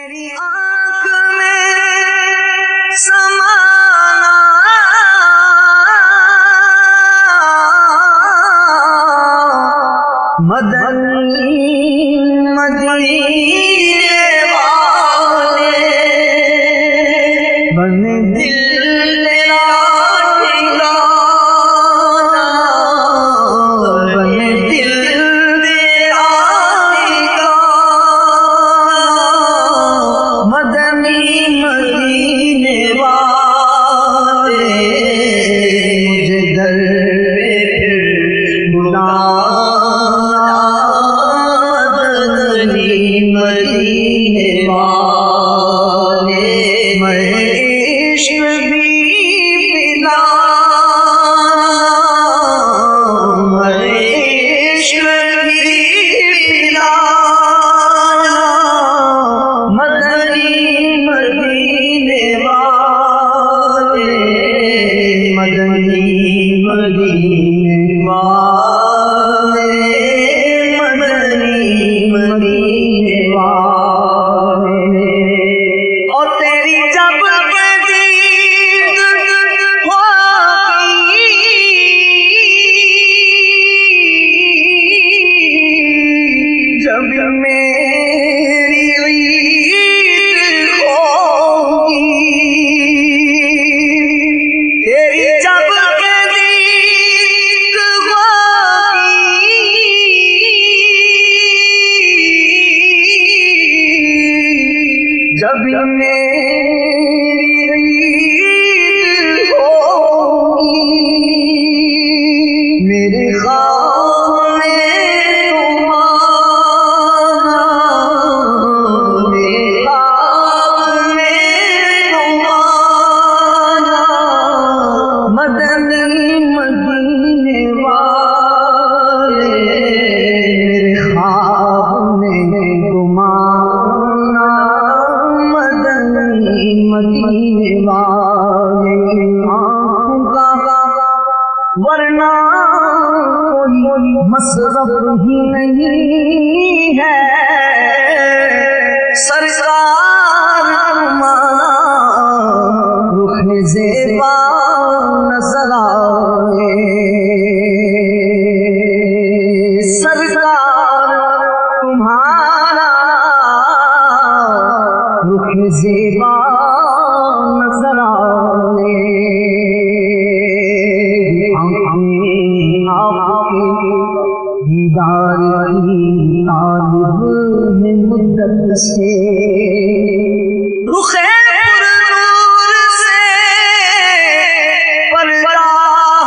تیری آنکھ میں سمانا مدنی مدینے والے بن دل تیرا ٹھکانا بن دل تیرا ٹھکانا مدنی مدینے والے مجھے در پہ پھر مدینے والے میں عشق بھی پلا میں عشق بھی پلا مدنی مدینے والے مدنی مدینے والے مدینے والے اور تیری جب دید ہوگی جب میری عید ہوگی تیری جب جب میری عید ہوگی میرے خواب میں تم آنا میرے خواب میں تم آنا مدنی مدینے والے میرے خواب میں تم آنا مدینے والے آنکھوں کا ورنہ کوئی مصرف ہی نہیں ہے سرکار تمہارا رخ زیبا نظر آئے سرکار تمہارا رخ زیبا نظر آئے آپ کے دیدار کی طالب میں مدت سے رخ پرنور سے پردہ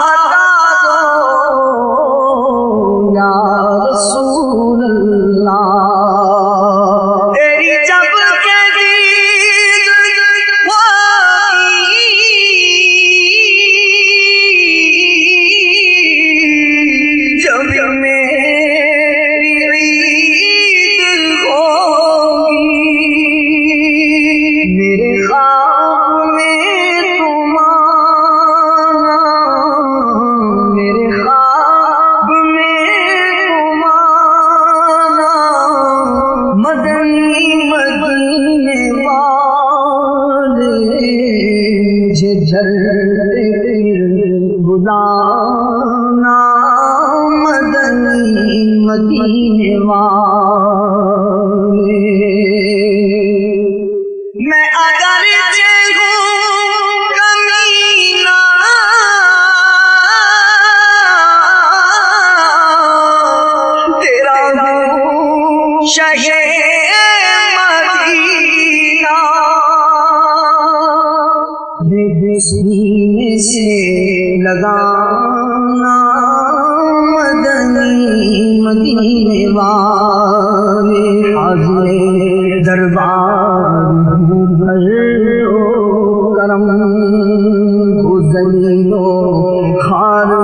ہٹا دو یا رسول اللہ بلانا مدنی مدینے والے میں اگر ہوں کمینہ تیرا ہوں شہر سینے سے لگانا مدنی مدینے والے حاضر دربار کرو کرم کو ذلیل و خوار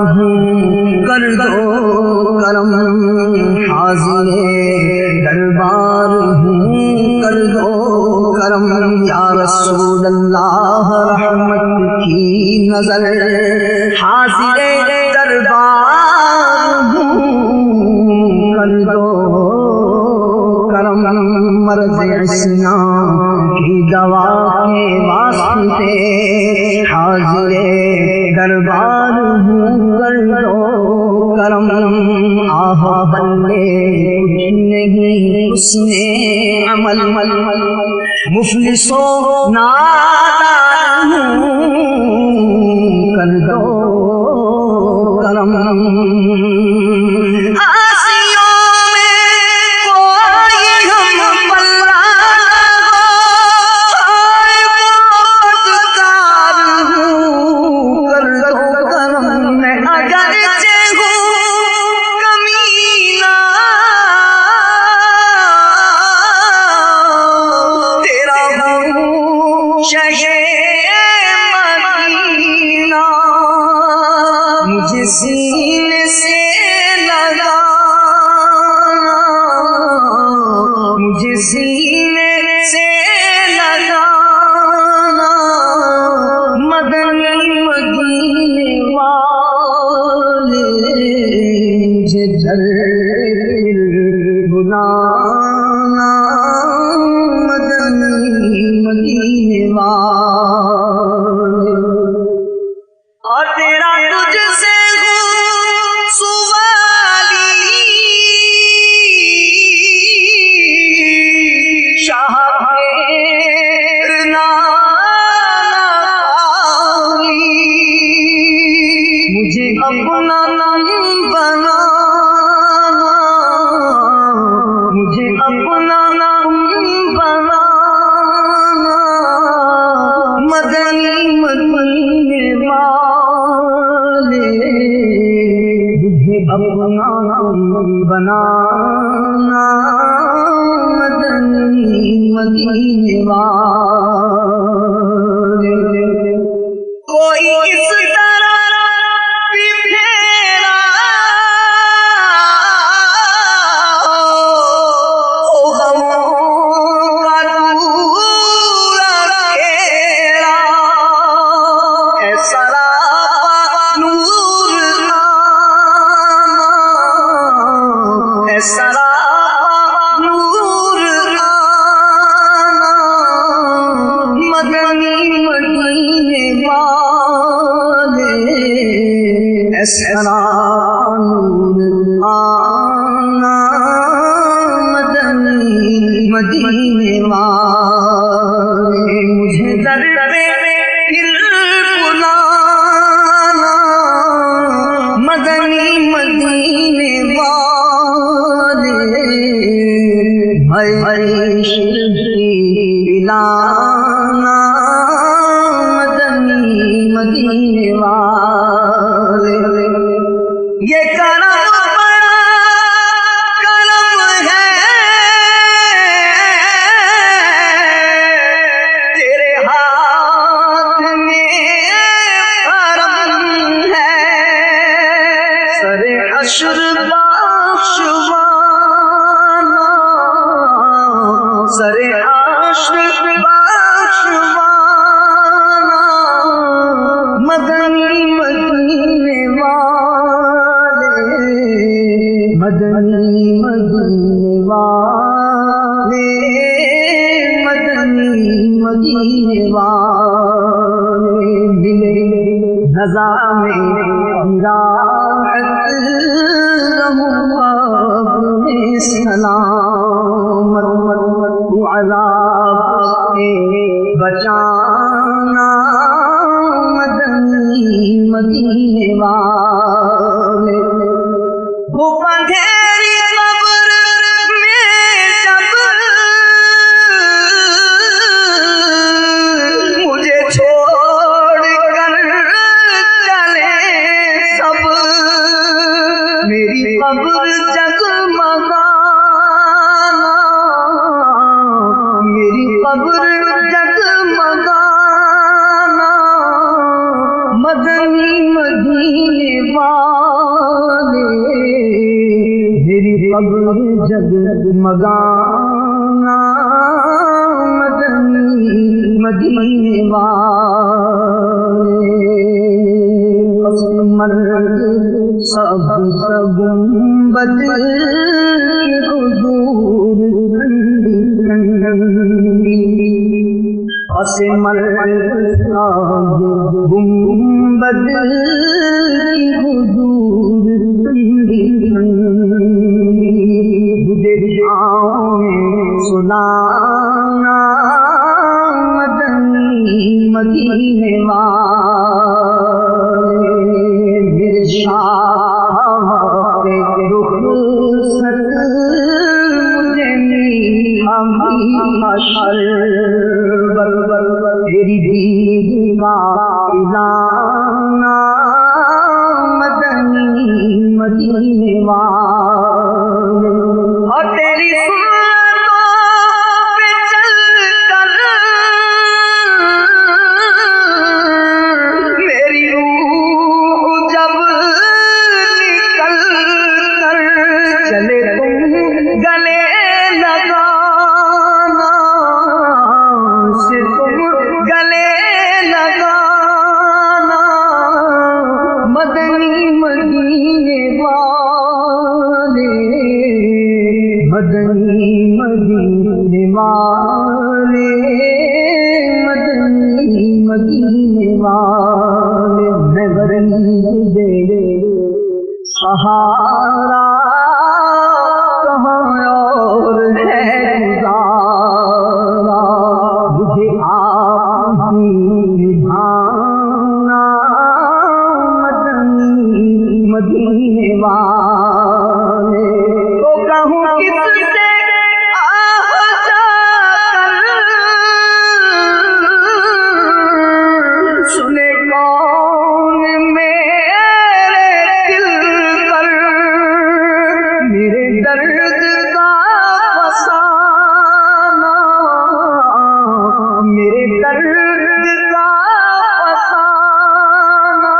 کر دو کرم حاضر دربار کر دو کرم یا رسول اللہ رحمت کی نظر حاضر دربار کر دو کرم مرض اسنا کی دوا کے واسطے حاضر دربار ہوں کر دو کرم آہ بندے کچھ نہیں اس نے عمل مفلسوں نادان ہوں کر دو کرم مجھے سینے سے لگانا مجھے سینے سے لگانا مدنی مدینے والے مجھے دل بلانا مدنی مدینے والے اور تیرا تجھ سے مجھے اپنا بنانا مجھے اپنا بنانا مدنی مدینے والے مجھے اپنا بنانا مدنی مدینے والے کوئی اس آنا مدنی مدینے والے مجھے در پہ پھر بلانا مدنی مدینے والے عشق پلانا مدنی مدینے والے یہ کرم ہے تیرے ہاتھ میں کرم ہے سر حشر بخشوانا سر حشر بخشوانا مدنی مدینے مدنی مدینے والے مدنی مدینے والے دل نظام راحت رہوں اپنے سلامت عذاب سے بچانا مدنی مدینے والے وہ اندھیری قبر میں جب مجھے چھوڑ کر چلے سب میری قبر جگمگانا میری قبر جگمگانا مدنی مدینے والے میری قبر جگمگانا مدنی مدینے والے سب گنبد حضور ٹھنڈی اسمل گنبد کی حضور تجھے شام سنانا مدنی مدینے والے میرے شاہ کے رخصت مجھے تیری دیوار لانا مدنی مدینے والے اور تیری سنتوں پہ چل کر میری روح جب نکل کر چلے تم گلے لگانا سے تم گلے لگانا مدنی مدینے والے مدنی مدینے والے مدنی مدینے والے میں غریب دے سہارا کہاں اور ہے گزارا مجھے آپ ہی نبھانا مدنی مدینے والے تو کہوں کس سے آ جا کر سنے کون میرے دل پر میرے درد کا فسانہ میرے درد کا فسانہ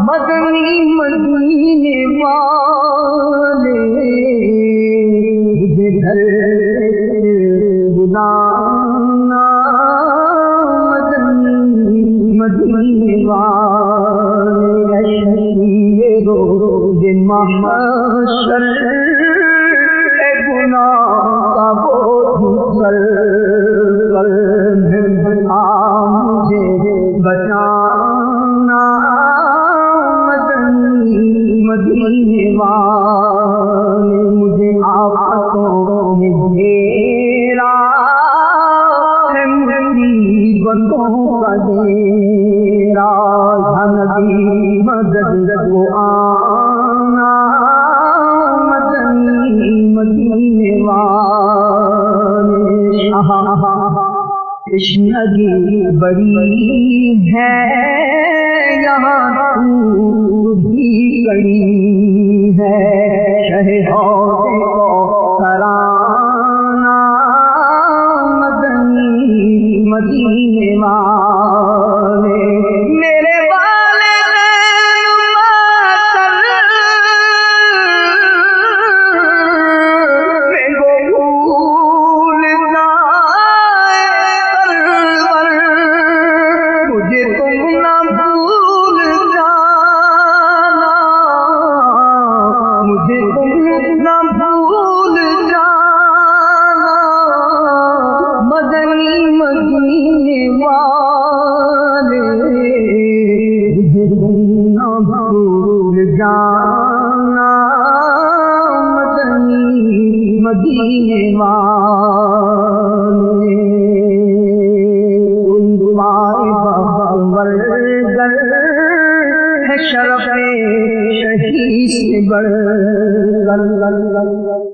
مدنی مدینے والے مجھے درد بلانا مدنی مدینے والے شہید روز محشر اے گناہ کا بوجھ کر مجھے بچانا مدنی مدینے والے مجھے آفتوں میں گھیرا ہے مصیبتوں کا ڈیرا نبی مدد کو آنا مدنی مدینے والے تشنگی بڑی ہے یہاں تو بھی کڑی ہے شہ حوض کو کرانا مدنی مدینے والے میرے جانا مدنی مدینے والے تمہارے بغل گر ہے شرف شہید سے بڑھ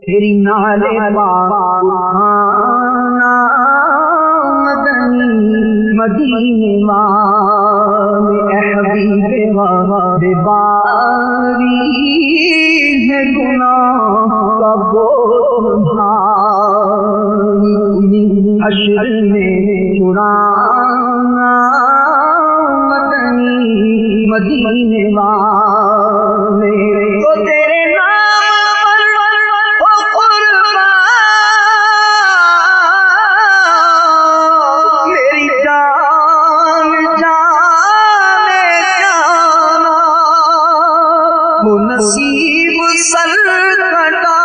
تیری نالے پانا مدنی مدینے والے اے حبیب باری ہے گناہ کا بوجھ بھاری حشر میں چھڑانا مدنی مدینے والے تو تیرے نام پر قربان میری جان جانے جانا وہ نصیب سر کٹانا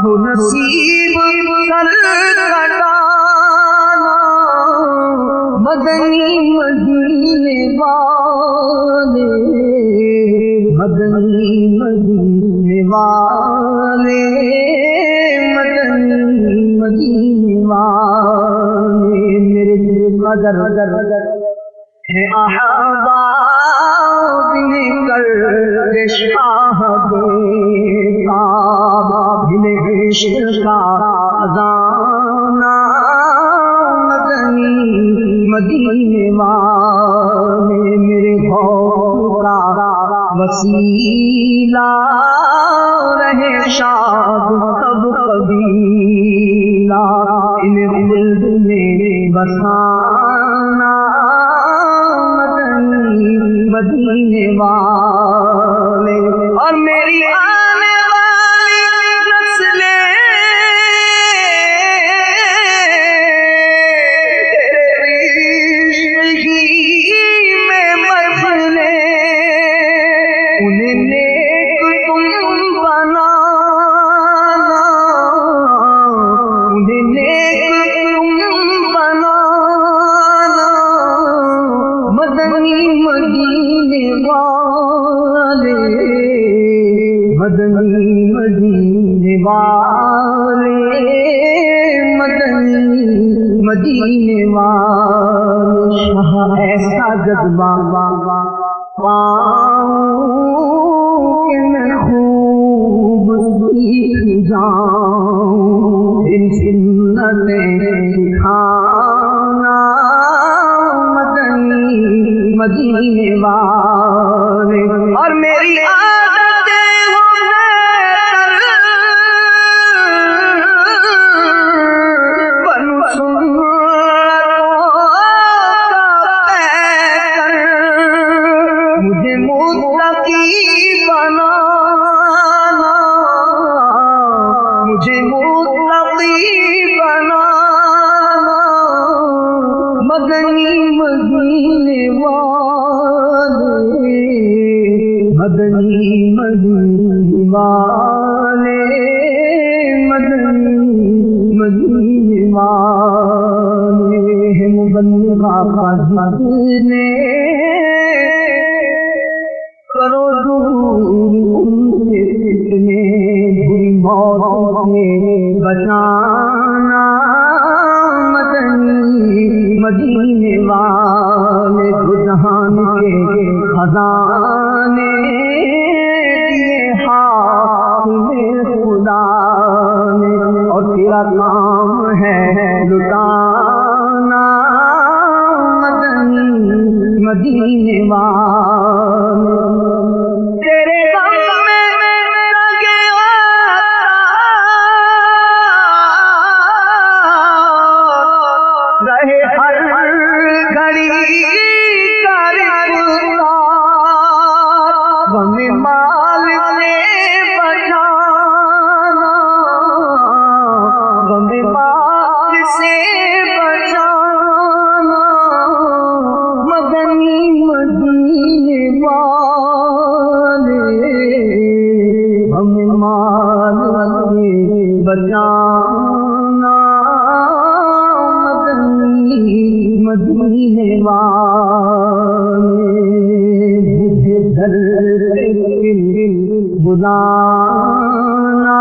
وہ نصیب سر کٹانا مدنی مدینے والے مدنی مدینے والے مدنی مدینے والے میرے دل مگر ہے احباب کر شاہ کعبہ دل عشق کا خزانہ مدنی مدینے والے میرے خوف کا وسیلہ رہے شاد کب قبیلہ ان دل میں بسانا مدینے والے اور میری آنے والی نسلیں میں محفلیں انہیں نیک تم بنانا انہیں نیک تم بنانا مدنی مدینے والے مدنی مدینے والے مدنی مدینے والے شاہ ایسا جذبہ پاؤں کہ میں خوب سیکھ جاؤں ان سنتیں سکھانا مدینے والے اور میری عادتیں ہو بنو مجھے متقی بنانا مجھے متقی بنانا مدنی مدینے والے مدنی مدینے والے مدنی مدینے والے مبلغہ خزانے کرو دور ان سے فتنے بری موت سے بچانا مدینے والے جہان کے خزانے دیے ہاتھ میں خدا نے اور تیرا کام ہے لٹانا مدینے والے تیرے غم میں لگے رہے ہر گھڑی غم مال سے بچانا غم مال سے بچانا مدنی مدینے والے غم مال سے بچانا مدینے والے بلانا